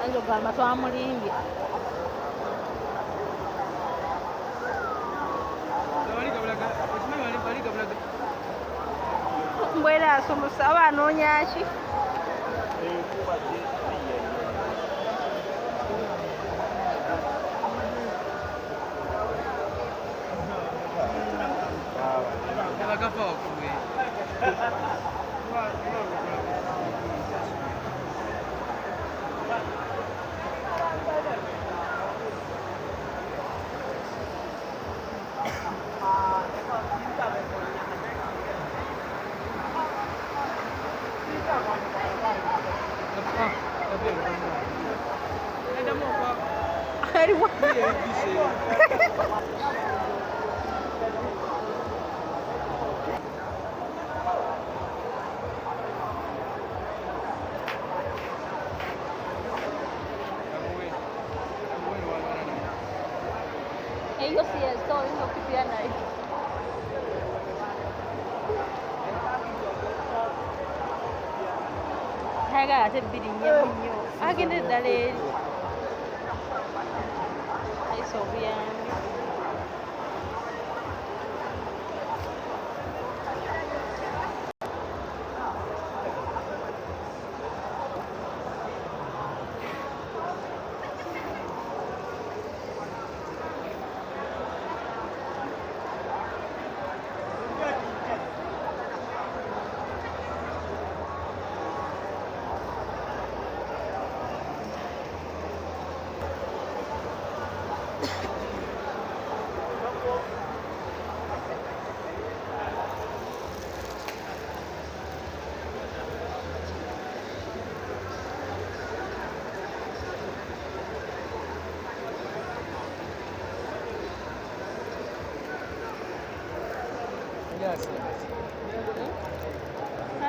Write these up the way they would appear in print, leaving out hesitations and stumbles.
Anjogamba twamulimbye. Mbwera asumusa oba anoonya ki? Hiyo si esto no kupiana hiyo. Haga ate biri nnyo. Agende ddala eri. Ayisa obuyambi.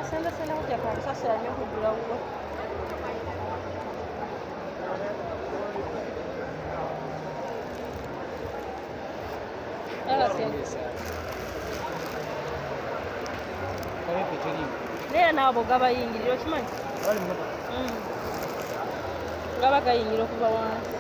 Asenda kujja kansasira nnyo kugula wuwe. Naye naabo gabayingirira okimanyi? Gaba gayingira okuva wansi.